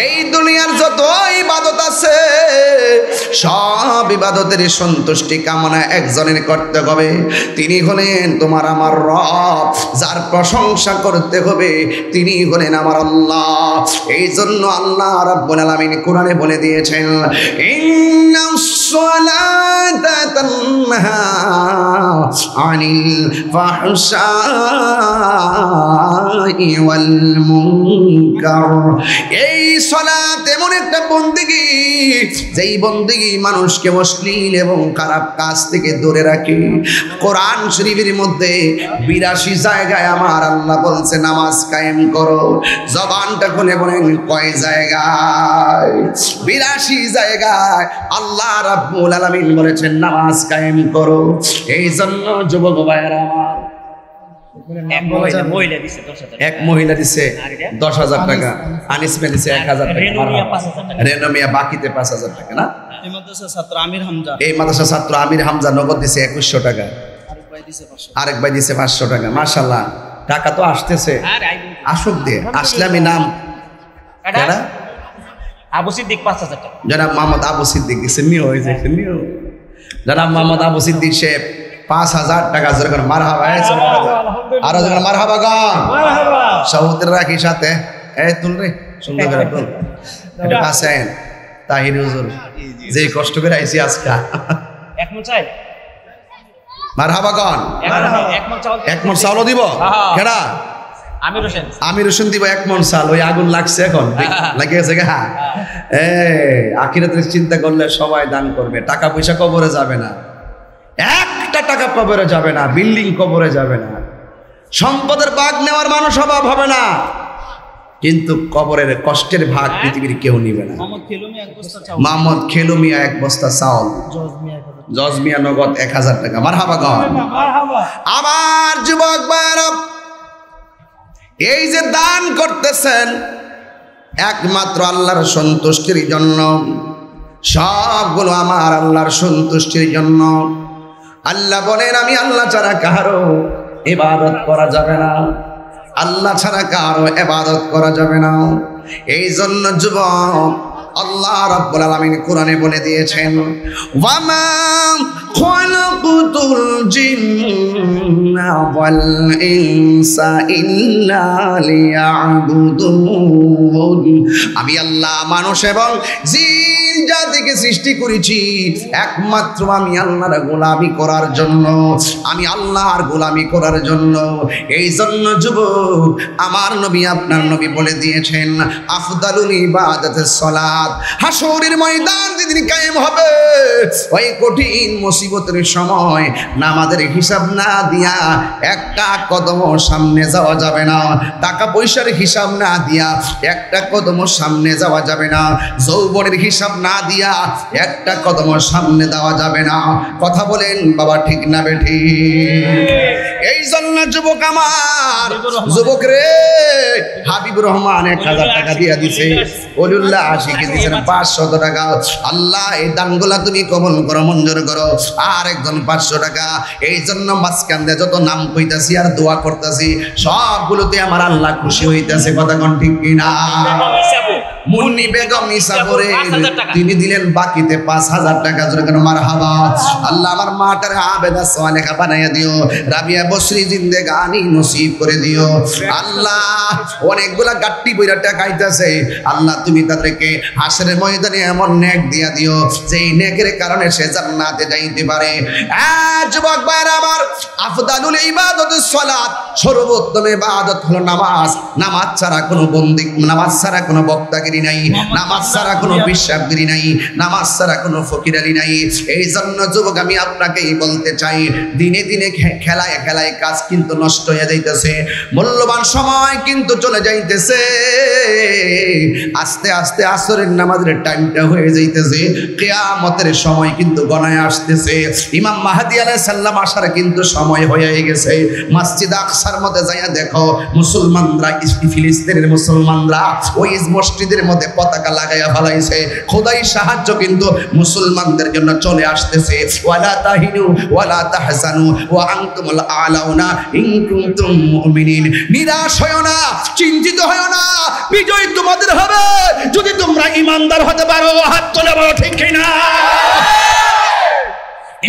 এই দুনিয়ার যত ইবাদত আছে সব ইবাদতের সন্তুষ্টি কামনা একজনের করতে হবে, তিনি হলেন তোমার আমার রব। যার প্রশংসা করতে হবে তিনি হলেন আমার আল্লাহ। এই জন্য আল্লাহ রাব্বুল আলামিন কোরআনে বলে দিয়েছেন, ইন্নাস সালাতা তানহা আনিল ফাহশাই ওয়াল মুনকার। এই সালাত এমন একটা বন্দেগী, যেই বন্দেগী মানুষকে অশ্লীল এবং খারাপ কাজ থেকে দূরে রাখে। কোরআন শরীফের মধ্যে 82 জায়গায় আমার আল্লাহ বলছে নামাজ কায়েম করো। জবানটা খুলে বলেন কয় জায়গায়? 82 জায়গায় আল্লাহ রাব্বুল আলামিন বলেছেন নামাজ কায়েম করো। এই জন্য যুবক ভাইয়েরা আমার, এক মহিলা দিছে 10,000 টাকা, আনিস মে দিছে 1,000 টাকা, রেনোমিয়া বাকিতে 5,000 টাকা না? এই মাদ্রাসার ছাত্র আমির হামজা নগদ দিছে 2100 টাকা, আরেক ভাই দিছে 500 টাকা। মাশাআল্লাহ, টাকা তো আসতেছে, আসুক দিয়ে। আসলে আমি নাম আবু সিদ্দিক 5,000 টাকা, জনাব মোহাম্মদ আবু সিদ্দিক দিছে, নিও হয়েছে নিও। জনাব মোহাম্মদ আবু সিদ্দিক সে 5,000 টাকা। যেরকম মারহাবা, আরো যেরকম মারহাবা গান সৌদের রাখি সাথে। এই তুল রে, সুন্দর করে তুল। এটা আসেন তাহির হুজুর, যে কষ্ট করে আইছি আজকা। এক মন চাই মারহাবা গান, এক মন চাউল দিব। কেডা? আমির হোসেন দিব 1 মন চাল। ওই আগুন লাগছে এখন, লাগিয়েছে গা। আখিরাতের চিন্তা করলে সবাই দান করবে, টাকা পয়সা কবরে যাবে না, একটা টাকা কবরে যাবে না, বিল্ডিং কবরে যাবে না, সম্পদের ভাগ নেওয়ার মানুষ অভাব হবে না, কিন্তু কবরের কষ্টের ভাগ পৃথিবীর কেউ নিবে না। মোহাম্মদ খেলুমিয়া 1 বস্তা চাউল, জজমিয়া নগদ 1,000 টাকা। মারহাবা গান। আমার যুবক ভাইরা, এই যে দান করতেছেন একমাত্র আল্লাহর সন্তুষ্টির জন্য, সবগুলো আমার আল্লাহর সন্তুষ্টির জন্য। আল্লাহ বলেন আমি আল্লাহ ছাড়া কারো ইবাদত করা যাবে না, আল্লাহ ছাড়া কারো ইবাদত করা যাবে না। এই জন্য যুবক, আল্লাহ রাব্বুল আলামিন কোরআনে বলে দিয়েছেন, ওয়ামা খালাকুতুল জিন্না ওয়াল ইনসা ইল্লা লিয়াবুদুন। আমি আল্লাহ মানুষ এবং জিন জাতিকে সৃষ্টি করেছি একমাত্র আমি আল্লাহর গোলামি করার জন্য, আমি আল্লাহর গোলামি করার জন্য। এই জন্য যুবক, আমার নবী আপনার নবী বলে দিয়েছেন, আফদালুল ইবাদাতিস সালাত। হাসরের ময়দান যেদিন কায়েম হবে, ওই কঠিন মুসিবতের সময় নামাজের হিসাব না দিয়া একটা কদম সামনে যাওয়া যাবে না, টাকা পয়সার হিসাব না দিয়া একটা কদম সামনে যাওয়া যাবে না, যৌবনের হিসাব না দিয়া একটা কদম সামনে দেওয়া যাবে না। কথা বলেন বাবা, ঠিক না বেঠি? এই জন্য যুবক আমার, যুবক রে, হাবিবুর রহমান 1,000 টাকা দিয়া দিছে, ওলিউল্লাহ আশিকি দিয়েছেন 500 টাকা। আল্লাহ এই দানগুলা তুমি কবুল করো, মঞ্জুর করো। আর একজন 500 টাকা। এই জন্য মাঝখান দিয়ে যত নাম কইতাছি আর দোয়া করতেছি, সবগুলোতে আমার আল্লাহ খুশি হইতেছে। কথা কোন ঠিক কিনা? মুন্নি বেগম ইসাবরে তিনি দিলেন বাকিতে 5,000 টাকা। যেরকম মারহাবা। আল্লাহ আমার মাটার আবেদা সালেহা বানাইয়া দিও, রাবিয়া বসরি জিন্দেগানি নসিব করে দিও। আল্লাহ অনেকগুলা গাট্টি বইরা টাকা আইতাছে, আল্লাহ তুমি তাদেরকে হাসরের ময়দানে এমন নেক দিয়া দিও যে এই নেকের কারণে সে জান্নাতে যাইতে পারে। যুবক ভাইরা আমার, আফদালুল ইবাদাতুস সালাত, সর্বোত্তম ইবাদত হলো নামাজ। নামাজ ছাড়া কোনো বন্দি, নামাজ ছাড়া কোনো বক্তাগিরি নাই, নামাজ ছাড়া কোনো বিশ্বাসগিরি নাই, নামাজ ছাড়া কোনো ফকিরালি নাই। এই জন্য যুবক আমি আপনাকেই বলতে চাই, দিনে দিনে খেলায় খেলায় কাজ কিন্তু নষ্ট হয়ে যাইতেছে, মূল্যবান সময় কিন্তু চলে যাইতেছে। আস্তে আস্তে আসরের নামাজের টাইমটা হয়ে যাইতেছে, কিয়ামতের সময় কিন্তু গণায় আসতেছে। ইমাম মাহদি আলাইহিস সালাম আসার কিন্তু সময় হয়ে গেছে। মসজিদ আকসার মধ্যে যাইয়া দেখো, মুসলমানরা, ফিলিস্তিনের মুসলমানরা ওই মসজিদের মধ্যে পতাকা লাগাইয়া ফেলাইছে। খোদাই সাহায্য কিন্তু মুসলমানদের জন্য চলে আসতেছে। ওয়ালা তাহিনু ওয়ালা তাহজানু ওয়া আনতুমুল আলাউনা ইন কুনতুম মুমিনিন। নিরাশ হয়ো না, চিন্তিত হয়ো না, বিজয় তোমাদের হবে যদি তোমরা ইমানদার হতে পারো? হাত তুলে বলো ঠিক কিনা।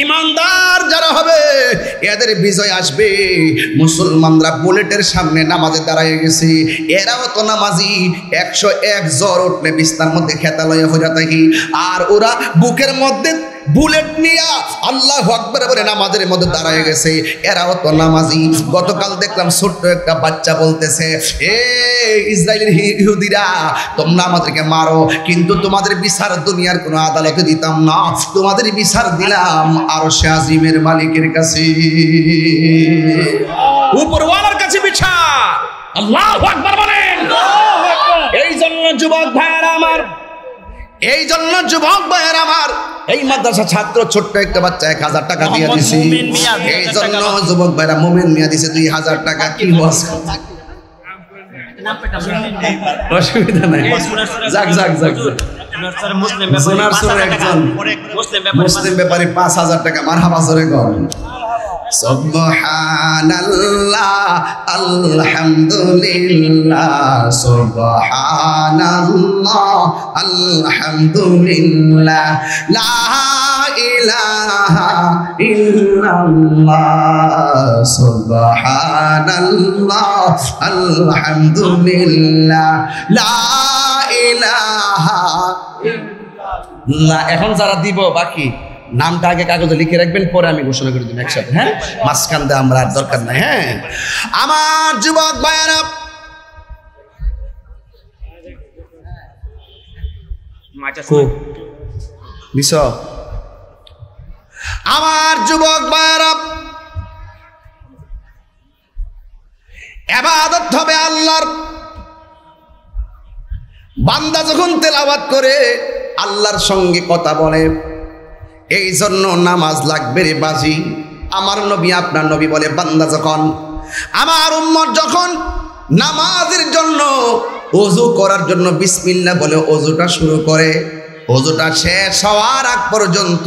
ইমানদার যারা হবে এদের বিজয় আসবে। মুসলমানরা বুলেটের সামনে নামাজে দাঁড়ায় গেছে, এরাও তো নামাজি। 101 জ্বর উঠলে বিছনার মধ্যে খেতা লইয়া হইয়া থাকি, আর ওরা বুকের মধ্যে বুলেট নিয়া আল্লাহু আকবার বলে নামাজের মধ্যে দাঁড়ায় গেছে, এরাও তো নামাজি। গতকাল দেখলাম ছোট্ট একটা বাচ্চা বলতেছে, এ ইসরায়েলের ইহুদিরা, তোমরা আমাদেরকে মারো, কিন্তু তোমাদের বিচার দুনিয়ার কোনো আদালতে দিতাম না, তোমাদের বিচার দিলাম আরশে আজিমের মালিকের কাছে, উপরওয়ালার কাছে বিচার। আল্লাহু আকবার বলেন। এই জন্য যুবক ভাইয়েরা আমার, এই জন্য যুবক ভাইয়ের আমার, এই মাদ্রাসা ছাত্র ছোট্ট একটা বাচ্চা 1000 টাকা দিয়ে দিছি। এই জন্য যুবক ভাইরা মুমিন মিয়া দিছে 2000 টাকা। কি ওয়াজ, অসুবিধা নাই, যাক যাক যাক। মুসলিম ব্যাপারী 5000 টাকা। মারহাবা জোরে কর। সুবহানাল্লাহ আলহামদুলিল্লাহ, সুবহানাল্লাহ আলহামদুলিল্লাহ, লা ইলাহা ইল্লাল্লাহ, সুবহানাল্লাহ আলহামদুলিল্লাহ, লা ইলাহা ইল্লাল্লাহ। এখন যারা দিব বাকি নামটা আগে কাগজে লিখে রাখবেন, পরে আমি ঘোষণা করে দিন একসাথে। হ্যাঁ, মাঝখান দিয়ে আমরা আর দরকার নাই। হ্যাঁ আমার যুবক ভাইয়েরা, আমার যুবক ভাইয়েরা, ইবাদত হবে আল্লাহর। বান্দা যখন তেলাওয়াত করে আল্লাহর সঙ্গে কথা বলে, এই জন্য নামাজ লাগবে রে বাজি। আমার নবী আপনার নবী বলে, বান্দা যখন, আমার উম্মত যখন নামাজের জন্য ওযু করার জন্য বিসমিল্লাহ বলে ওযুটা শুরু করে, ওযুটা শেষ হওয়ার আগ পর্যন্ত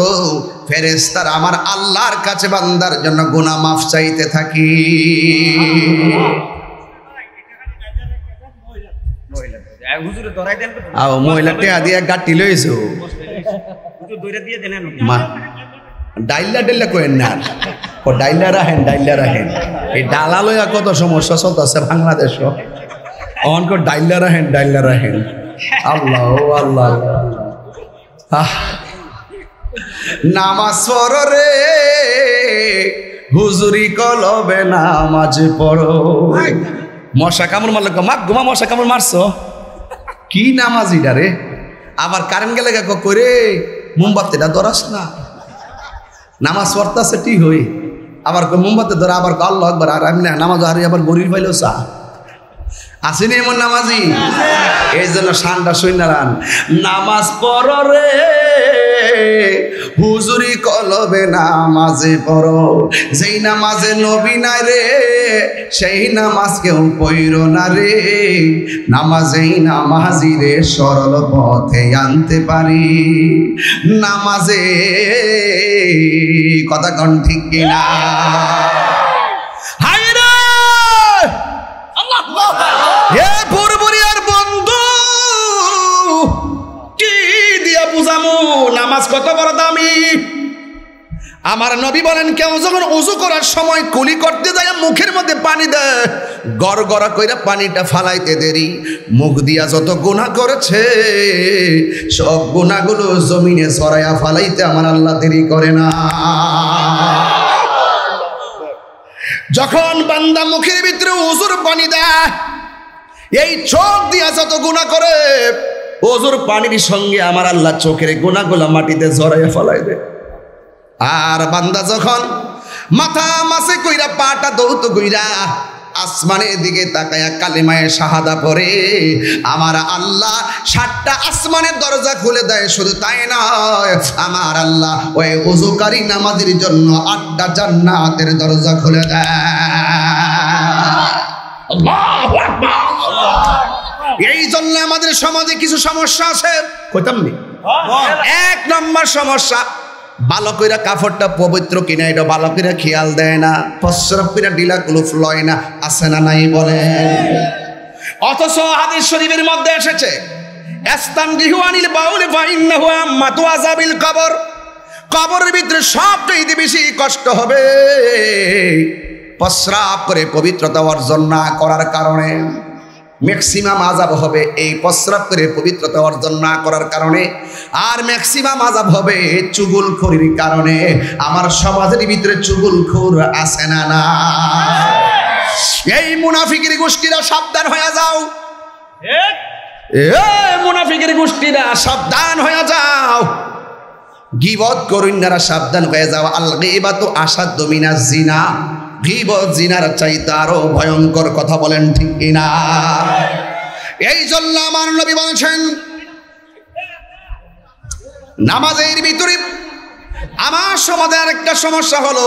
ফেরেশতারা আমার আল্লাহর কাছে বান্দার জন্য গুনাহ মাফ চাইতে থাকি। মহিলা টেয়া দিয়ে গাটি লইছো, ডাইলা ডাইলা করেন না, ও ডাইলা রাখেন, ডাইলা রাখেন। এই ডালা লইয়া কত সমস্যা চলতেছে বাংলাদেশ, অনকো ডাইলা রাখেন, ডাইলা রাখেন। আল্লাহ আল্লাহ। নামাজ পড়ো রে হুজুরি কলবে, নামাজ পড়ো। মশা কামড় মারলো, মা ঘুমা মশা কামড় মারছো, কি নামাজিটা রে। আবার কারেন্ট গেলে করে মোমবাতিটা ধরাস না, নামাজ পড়তেছে ঠিক হই, আবার মোমবাতি ধরা, আবার আল্লাহু আকবার, আর আমি নামাজ হারি, আবার গরিব পাইলো চা। আসেনি এমন নামাজি? এই জন্য শানটা সৈন্যারান, নামাজ পড়ো রে হুজুরি কলবে, নামাজে পড়ো। যেই নামাজে নবী নাই রে, সেই নামাজ কেউ পড়ো না রে। নামাজেই নামাজি রে সরল পথে আনতে পারি। নামাজে কথা কন ঠিক কিনা? হে পূর্বরিয়ার বন্ধু, কি দিয়া বুঝামু নামাজ কত বড় দামি। আমার নবী বলেন, কেউ যখন ওযু করার সময় কুলি করতে যায় মুখের মধ্যে পানি দেয়, গড়গড়া কইরা পানিটা ফালাইতে দেরি, মুখ দিয়া যত গুনাহ করেছে সব গুনাহগুলো জমিনে ছড়াইয়া ফালাইতে আমার আল্লাহ দেরি করে না। যখন বান্দা মুখের ভিতরে ওযুর পানি দেয়, এই চোখ দিয়া যত গুনাহ করে, ওযুর পানির সঙ্গে আমার আল্লাহ চোখের গুনাহগুলো মাটিতে ঝরাইয়া ফেলাই দেয়। আর বান্দা যখন মাথা মাসে কইরা পাটা দৌত কইরা আসমানের দিকে তাকায়া কালিমায়ে শাহাদা পড়ে, আমার আল্লাহ 7টা আসমানের দরজা খুলে দেয়। শুধু তাই নয়, আমার আল্লাহ ওই ওযুকারী নামাজের জন্য 8টা জান্নাতের দরজা খুলে দেয়। আল্লাহু আকবার। এই জন্য আমাদের সমাজে কিছু সমস্যা আছে, কইতাম নি। 1 নম্বর সমস্যা, ভালো কইরা কাপড়টা পবিত্র কিনা এটা ভালো কইরা খেয়াল দেয় না, প্রস্রাব কইরা ঢিলা কুলুফ লয় না, আছে না নাই বলেন? অথচ হাদিস শরীফের মধ্যে এসেছে, ইস্তানজিহু আনিল বাউলি ফাইন্নাহু আম্মাতু আযাবিল কবর। কবরের ভিতরে সবচেয়ে বেশি কষ্ট হবে প্রস্রাব করে পবিত্রতা অর্জন না করার কারণে। ম্যাক্সিমাম আযাব হবে এই প্রস্রাব করে পবিত্রতা অর্জন না করার কারণে, আর ম্যাক্সিমাম আযাব হবে চুগলখড়ির কারণে। আমার সমাজের ভিতরে চুগলখোর আছে না না? এই মুনাফিকের গোষ্ঠীরা সাবধান হয়ে যাও, মুনাফিকের গোষ্ঠীরা সাবধান হয়ে যাও, গীবত করিন্নারা সাবধান হয়ে যাও। আল গীবাতু আশাদ্দু মিনাজ জিনা, গীবত জিনার চাইতে আরো ভয়ঙ্কর। কথা বলেন ঠিক কিনা? এই জন্য আমার নবী বলেছেন নামাজের ভিতরে আমার সমাজের একটা সমস্যা হলো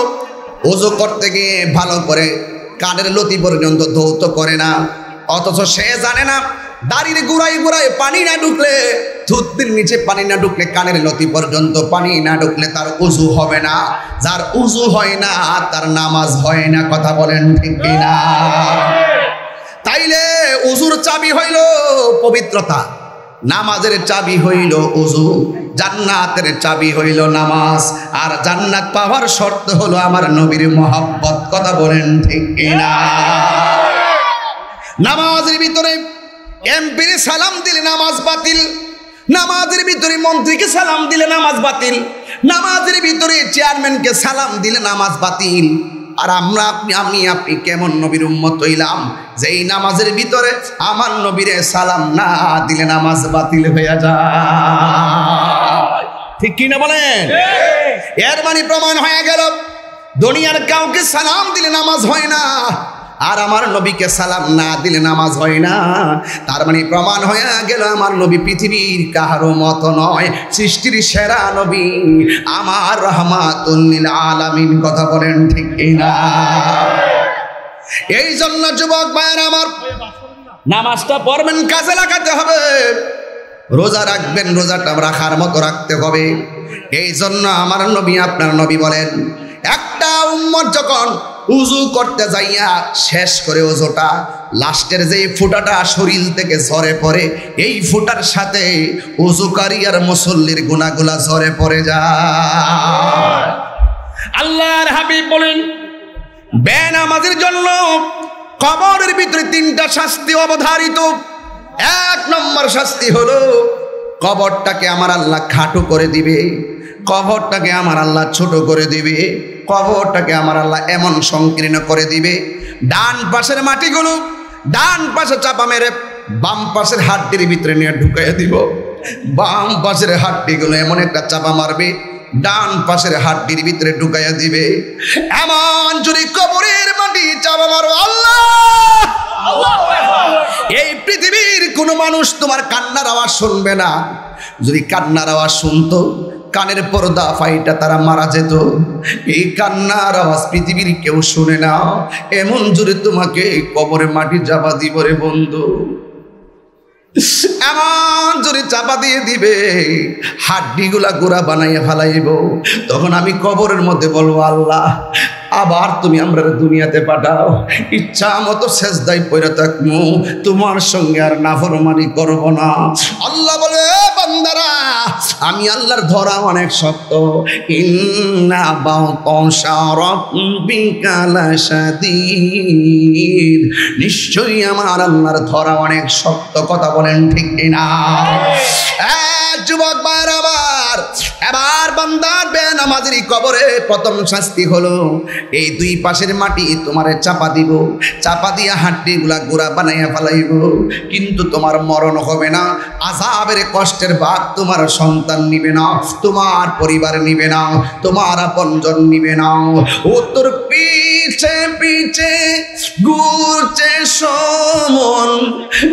ওযু করতে গিয়ে ভালো করে কানের লতি পর্যন্ত ধৌত করে না, অথচ সে জানে না দাড়ির গুড়ায় গুড়ায় পানি না ঢুকলে, থুতনির নিচে পানি না ঢুকলে, কানের লতি পর্যন্ত পানি না ঢুকলে তার উযু হবে না। যার উযু হয় না তার নামাজ হয় না। কথা বলেন ঠিক কিনা? তাইলে উযুর চাবি হইল পবিত্রতা, নামাজের চাবি হইল উযু, জান্নাতের চাবি হইল নামাজ। আর জান্নাত পাওয়ার শর্ত হলো আমার নবীর মহব্বত। কথা বলেন ঠিক কিনা? নামাজের ভিতরে এমপির সালাম দিলে নামাজ বাতিল, নামাজের ভিতরে মন্ত্রীকে সালাম দিলে নামাজ বাতিল, নামাজের ভিতরে চেয়ারম্যানকে সালাম দিলে নামাজ বাতিল। আর আমরা আপনি কেমন নবীর উম্মত হইলাম যে এই নামাজের ভিতরে আমার নবীরে সালাম না দিলে নামাজ বাতিল হয়ে যায়। ঠিক কি না বলেন? এর মানে প্রমাণ হয়ে গেল দুনিয়ার কাউকে সালাম দিলে নামাজ হয় না, আর আমার নবীকে সালাম না দিলে নামাজ হয় না। তার মানে প্রমাণ হয়ে গেল আমার নবী পৃথিবীর কাহারও মতো নয়, সৃষ্টির সেরা নবী, আমার রাহমাতুল লিল আলামিন। কথা বলেন ঠিক কিনা? এই জন্য যুবক ভাইয়েরা আমার, নামাজটা পড়বেন, কাজে লাগাতে হবে। রোজা রাখবেন, রোজাটা রাখার মতো রাখতে হবে। এই জন্য আমার নবী, আপনার নবী বলেন একটা উম্মত যখন উযু করতে যাইয়া শেষ করে ওযুটা, লাস্টের যে ফুটাটা শরীর থেকে ঝরে পড়ে, এই ফুটার সাথে উযুকারী আর মুসল্লির গুনাহগুলা ঝরে পড়ে যায়। আল্লাহর হাবিব বলেন বেনামাজের জন্য কবরের ভিতরে তিনটা শাস্তি অবধারিত। এক নম্বর শাস্তি হলো কবরটাকে আমার আল্লাহ খাটো করে দিবে, কবরটাকে আমার আল্লাহ ছোট করে দিবে, কবরটাকে আমার আল্লাহ এমন সংকীর্ণ করে দিবে, ডান পাশের মাটিগুলো ডান পাশে চাপা মেরে বাম পাশের হাড্ডির ভিতরে নিয়ে ঢুকাইয়া দিব। বাম পাশের হাড্ডিগুলো এমন একটা চাপা মারবে, ডান পাশের হাড্ডির ভিতরে ঢুকাইয়া দিবে। এমন যদি কবরের মাটি চাপা মারো আল্লাহ, এই পৃথিবীর কোনো মানুষ তোমার কান্নার আওয়াজ শুনবে না। যদি কান্নার আওয়াজ শুনতো, কানের পর্দা ফাইটা তারা মারা যেত। এই কান্নার আওয়াজ পৃথিবীর কেউ শুনে না, এমন জোরে তোমাকে কবরে মাটি চাপা দিব রে বন্ধু, এমন জোরে চাপা দিয়ে দিবে, হাড্ডিগুলা গোড়া বানাইয়া ফেলাইব। তখন আমি কবরের মধ্যে বলবো আল্লাহ আবার তুমি আমরা দুনিয়াতে পাঠাও, ইচ্ছা মতো সেজদায় পড়ে থাকবো, তোমার সঙ্গে আর নাফরমানি করব না। আল্লাহ বলে বান্দারা আমি আল্লাহর ধরা অনেক শক্ত। ইন্না বাতাশা রাব্বিকা লাশাদীদ, নিশ্চয়ই আমার আল্লাহর ধরা অনেক শক্ত। কথা বলেন ঠিক কিনা? যুবক ভাইরা আমার, এবার বান্দার বেনামাজির কবরে প্রথম শাস্তি হলো এই দুই পাশের মাটি তোমারে চাপা দিব, চাপা দিয়া হাড্ডিগুলা গোড়া বানাইয়া ফেলাইব। কিন্তু তোমার মরণ হবে না, আযাবের কষ্টের ভাগ তোমার সন্তান নিবে না, তোমার পরিবার নিবে না, তোমার আপনজন নিবে না। ও তোর পিছে পিছে ঘুরছে সমন,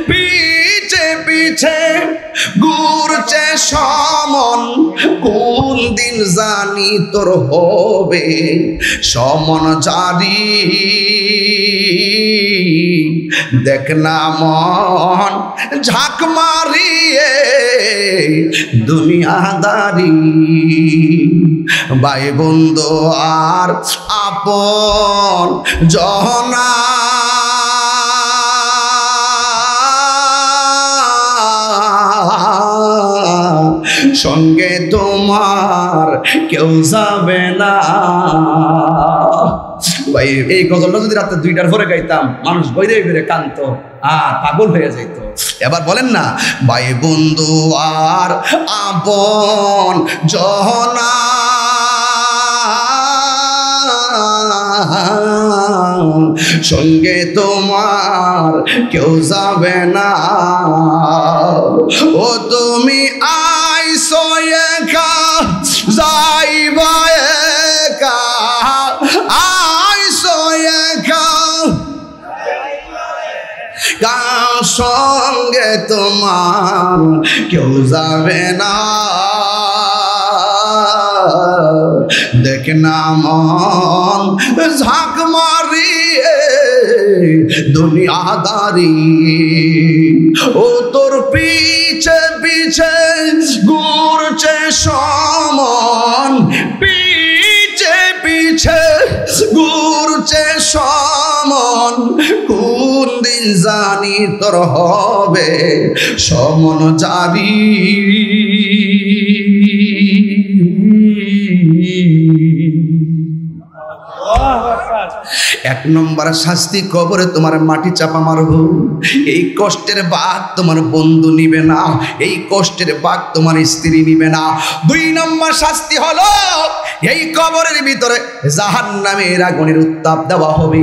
পিছে পিছে ঘুরছে সমন, কোন দিন জানি তোর হবে সমন জারি। দেখ না মন ঝাঁক মারিয়ে দুনিয়াদারি, ভাই বন্ধু আর আপন জনা সঙ্গে তোমার কেউ যাবে না। ভাই এই গজলটা যদি রাতে 2টার পরে গাইতাম মানুষ বইরে বইরে কান্ত আর পাগল হয়ে যাইত। এবার বলেন না, ভাই বন্ধু আর আপন জনা সঙ্গে তোমার কেউ যাবে না। ও তুমি আইসো একা যাইবা একা, আইসো একা কার সঙ্গে তোমার কেউ যাবে না। দেখ না মন ঝাঁক মারিয়ে দুনিয়াদারি, ও তোর পিছে পিছে ঘুরছে সমন, পিছে পিছে ঘুরছে সমন, কোন দিন জানি তোর হবে সমন জারি। এক নম্বর শাস্তি কবরে তোমার মাটি চাপা মারবো, এই কষ্টের ভাগ তোমার বন্ধু নিবে না, এই কষ্টের ভাগ তোমার স্ত্রী নিবে না। 2 নম্বর শাস্তি হলো এই কবরের ভিতরে জাহান্নামের আগুনের উত্তাপ দেওয়া হবে।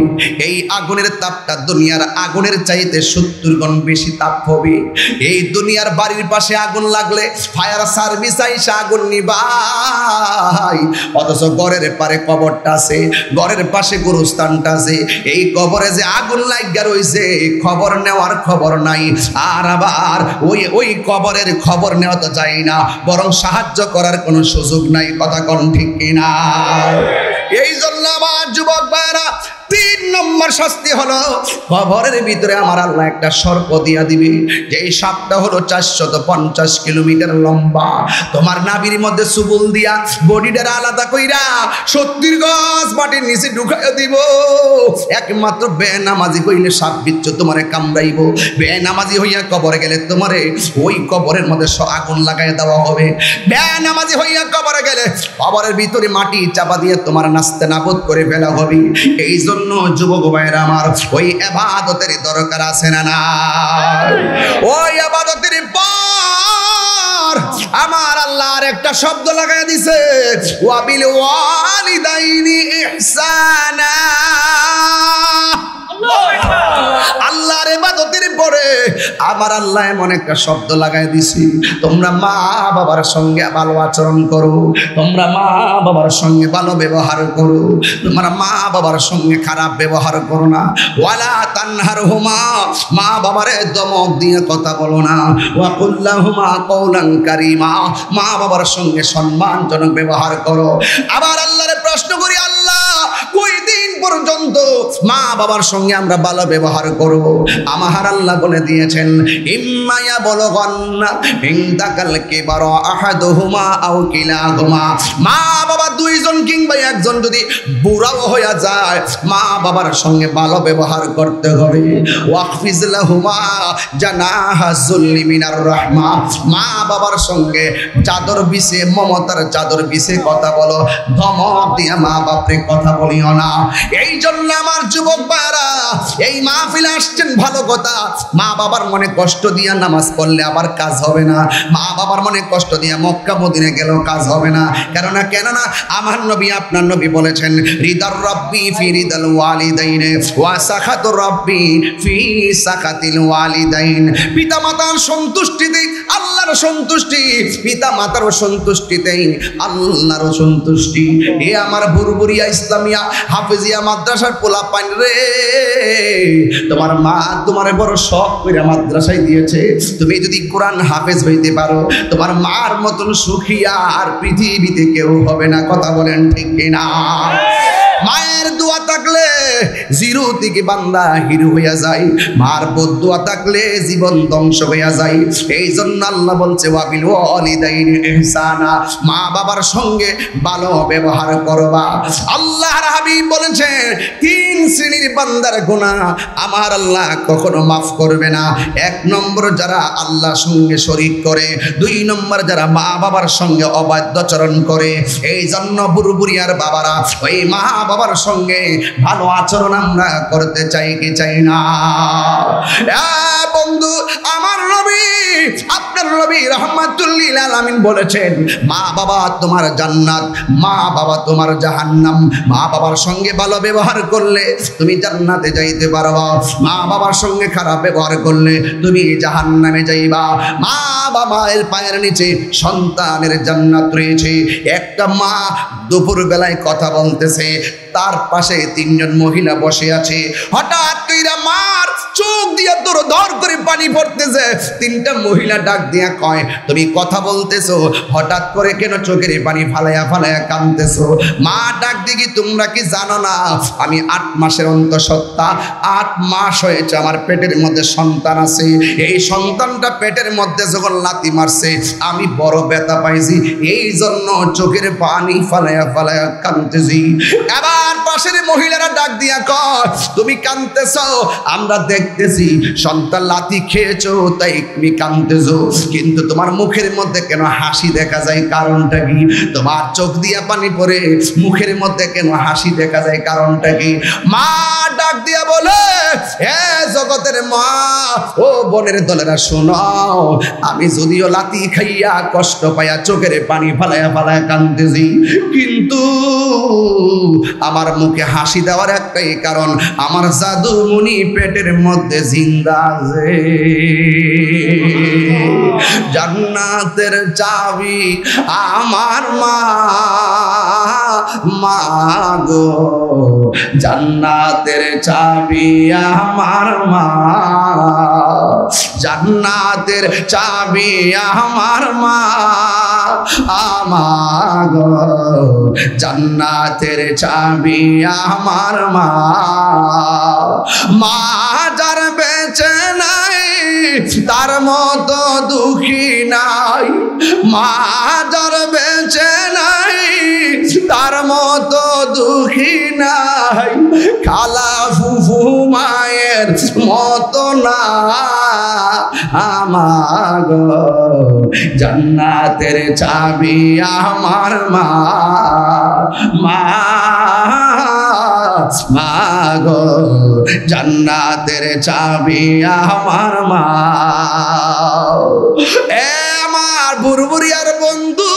এই আগুনের তাপটা দুনিয়ার আগুনের চাইতে 70 গুণ বেশি তাপ হবে। এই দুনিয়ার বাড়ির পাশে আগুন লাগলে ফায়ার সার্ভিস আইসা আগুন নিভাই, অথচ ঘরের পারে কবরটা আছে, ঘরের পাশে গোরস্থানটা আছে, এই কবরে যে আগুন লাগিয়া রইছে খবর নেওয়ার খবর নাই। আর আবার ওই কবরের খবর নেওয়া তো যায় না, বরং সাহায্য করার কোনো সুযোগ নাই। কথা কোন ঠিক কিনা? এই জন্য আমার যুবক ভাইরা 3 নম্বর শাস্তি হলো কবরের ভিতরে আমার আল্লাহ একটা সর্প দিয়া দিবে, যে এই সাপটা হলো 450 কিলোমিটার লম্বা। তোমার নাভির মধ্যে সুবুল দিয়া বডিটার আলাদা কইরা 70 গজ মাটির নিচে ঢুকাইয়া দিব। একমাত্র বেনামাজি হইলে সাপ বিচ্ছু তোমারে কামড়াইব, বেনামাজি হইয়া কবরে গেলে তোমারে ওই কবরের মধ্যে আগুন লাগাই দেওয়া হবে। বেনামাজি হইয়া কবরে গেলে কবরের ভিতরে মাটি চাপা দিয়ে তোমার নাস্তে নাবুদ করে ফেলা হবে। এই জন্য যুবক ভাইরা আমার ওই ইবাদতের দরকার আছে না না? ওই ইবাদতের পর আমার আল্লাহর একটা শব্দ লাগাই দিছে, ওয়াবিল ওয়ালিদাইনি ইহসানা। আল্লাহর ইবাদতের পরে আমার আল্লাহ এমন একটা শব্দ লাগাই দিছি, তোমরা মা বাবার সঙ্গে ভালো আচরণ করো, তোমরা মা বাবার সঙ্গে ভালো ব্যবহার করো, তোমরা মা বাবার সঙ্গে খারাপ ব্যবহার করো না। ওয়ালা তানহারহুমা, মা বাবারে দমক দিয়ে কথা বলো না। ওয়া কুল্লাহুমা কওলান কারীমা, মা বাবার সঙ্গে সম্মানজনক ব্যবহার করো। আবার আল্লাহরে প্রশ্ন করি, আল্লাহ কই দিন পর্যন্ত মা বাবার সঙ্গে আমরা ভালো ব্যবহার করব? আমার আল্লাহ বলে দিয়েছেন, ইম্মায়া বলগন্না ইনদাকাল কিবারা আহাদুহুমা আও কিলাহুমা, মা বাবা 2 জন কিংবা 1 জন যদি বুড়াও হয়ে যায় মা বাবার সঙ্গে ভালো ব্যবহার করতে হবে। ওয়াকফিজ লাহুমা জানাহা যুল্লি মিনার রাহমা, মা বাবার সঙ্গে চাদর বিছে মমতার চাদর বিছে কথা বলো, ধমক দিয়ে মা বাপরে কথা বলিও না। এই জন্য আমার যুবক ভাইরা এই মাহফিলে আসছেন ভালো কথা, মা বাবার মনে কষ্ট দিয়া নামাজ পড়লে আবার কাজ হবে না, মা বাবার মনে কষ্ট দিয়া মক্কা মদিনা গেলেও কাজ হবে না। কেননা আমার নবী আপনার নবী বলেছেন, রিদার রাব্বি ফি রিদাল ওয়ালিদাইন ওয়া সাখাতুর রাব্বি ফি সাখাতিল ওয়ালিদাইন। পিতা মাতার সন্তুষ্টিতে আল্লাহর সন্তুষ্টি, পিতা মাতার সন্তুষ্টিতে আল্লাহর সন্তুষ্টি। এ আমার বুরবুরিয়া ইসলামিয়া হাফেজিয়া মাদ্রাসার পোলা পাইন রে, তোমার মা তোমারে বড় শখ করে মাদ্রাসায় দিয়েছে, তুমি যদি কোরআন হাফেজ হইতে পারো তোমার মার মতন সুখী আর পৃথিবীতে কেউ হবে না। কথা বলেন ঠিক কিনা? মায়ের দোয়া থাকলে জিরো থেকে বান্দা হিরো হইয়া যায়, মার বদদোয়া থাকলে জীবন ধ্বংস হইয়া যায়। এই জন্য আল্লাহ বলছে ওয়াবিল ওয়ালিদাইনি ইহসানা, মা বাবার সঙ্গে ভালো ব্যবহার করবা। আল্লাহর হাবিব বলেছেন তিন শ্রেণীর বান্দার গুনাহ আমার আল্লাহ কখনো মাফ করবে না। এক নম্বর যারা আল্লাহর সঙ্গে শরীক করে, দুই নম্বর যারা মা বাবার সঙ্গে অবাধ্যচরণ করে। এই জন্য বুড়বুড়িয়ার বাবারা ওই মা বাবার সঙ্গে ভালো আচরণ আমরা করতে চাই কি চাই না? বন্ধু আমার নবী, আপনার নবী রাহমাতুল লিল আলামিন বলেছেন মা বাবা তোমার জান্নাত, মা বাবা তোমার জাহান্নাম। মা বাবার সঙ্গে ভালো ব্যবহার করলে তুমি জান্নাতে যাইতে পারবা, মা বাবার সঙ্গে খারাপ ব্যবহার করলে তুমি জাহান্নামে যাইবা। মা বাবার পায়ের নিচে সন্তানের জান্নাত রয়েছে। একটা মা দুপুর বেলায় কথা বলতেছে, তার পাশে তিনজন মহিলা বসে আছে। হঠাৎ কইরা মার চোখ দিয়া দর করে পানি পড়তেছে। তিনটা মহিলা ডাক দিয়া কয় তুমি কথা বলতেছো, হঠাৎ করে কেন চোখের পানি ফালাইয়া ফালাইয়া কাঁদতেছো? মা ডাক দিকি তোমরা কি জানো না আমি 8 মাসের অন্তঃসত্ত্বা, 8 মাস হয়েছে আমার পেটের মধ্যে সন্তান আছে। এই সন্তানটা পেটের মধ্যে যখন লাথি মারছে আমি বড় ব্যথা পাইছি, এই জন্য চোখের পানি ফালাইয়া ফালাইয়া কাঁদতেছি। এবার পাশের মহিলারা ডাক দিয়া কয় তুমি কাঁদতেছো, আমরা দেখতেছি সন্তান লাথি খেয়েছো তাই তুমি কাঁদতেছো, কিন্তু তোমার মুখের মধ্যে কেন হাসি দেখা যায়, কারণটা কি? তোমার চোখ দিয়া পানি পড়ে মুখের মধ্যে কেন হাসি দেখা যায়, কারণটা কি? মা ডাক দিয়া বলে হে জগতের মা, ও বোনের দলেরা শোনাও, আমি যদিও লাথি খাইয়া কষ্ট পাইয়া চোখের পানি ফালাইয়া ফালাইয়া কাঁদতেছি, কিন্তু আমার মুখে হাসি দেওয়ার একটাই কারণ, আমার জাদু মুনি পেটের মধ্যে জিন্দা আছে। জান্নাতের চাবি আমার মা, মা গো জান্নাতের চাবি আমার মা, জান্নাতের চাবি আমার মা, আমার গো জান্নাতের চাবি আমার মা। মা যার বেঁচে নাই তার মতো দুঃখী নাই, মা যার বেঁচে নাই তার মতো দুঃখী নাই, খালা ফুফু মায়ের মতো না আমার গো জান্নাতের চাবি আমার মা, মা মা গো জান্নাতের চাবি আমার মা। এ আমার বুড়বুড়িয়ার বন্ধু,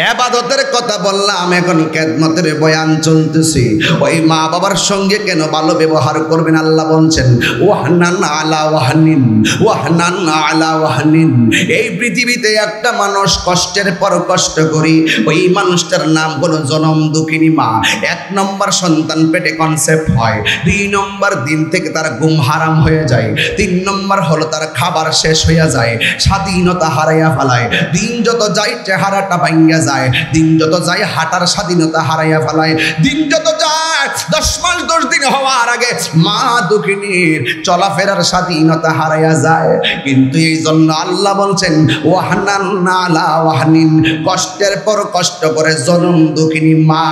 ইবাদতের কথা বললাম, এখন খেদমতের বয়ান চলতেছে। ওই মা বাবার সঙ্গে কেন ভালো ব্যবহার করবেন? আল্লাহ বলছেন ওয়াহনান আলা ওয়াহনিন, ওয়াহনান আলা ওয়াহনিন। এই পৃথিবীতে একটা মানুষ কষ্টের পর কষ্ট করি, ওই মানুষটার নাম হলো জনম দুঃখিনী মা। 1 নম্বর সন্তান পেটে কনসেপ্ট হয়, 2 নম্বর দিন থেকে তার ঘুম হারাম হয়ে যায়, 3 নম্বর হলো তার খাবার শেষ হইয়া যায়, স্বাধীনতা হারাইয়া ফেলায়। দিন যত যায় চেহারাটা ভাঙ্গা যায়, দিন যত যায় হাঁটার স্বাধীনতা হারাইয়া ফেলায়, দিন যত যায় 10 মাস 10 দিন হওয়ার আগে মা দুঃখিনীর চলাফেরার স্বাধীনতা হারাইয়া যায়। কিন্তু এই জন্য আল্লাহ বলছেন ওয়াহনান আলা ওয়াহনিন, কষ্টের পর কষ্ট করে জনম দুঃখিনী মা।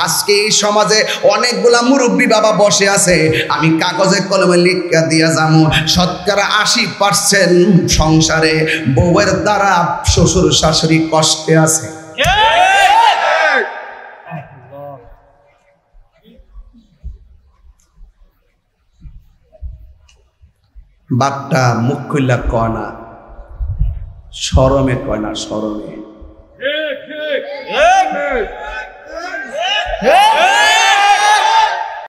আজকে এই সমাজে অনেকগুলা মুরব্বী বাবা বসে আছে, আমি কাগজে কলমে লিখা দিয়া যাবো, শতকরা 80% সংসারে বউয়ের দ্বারা শ্বশুর শাশুড়ি কষ্টে আছে। বাপটা মুখ খুললা কয় না, শরমে কয় না, শরমে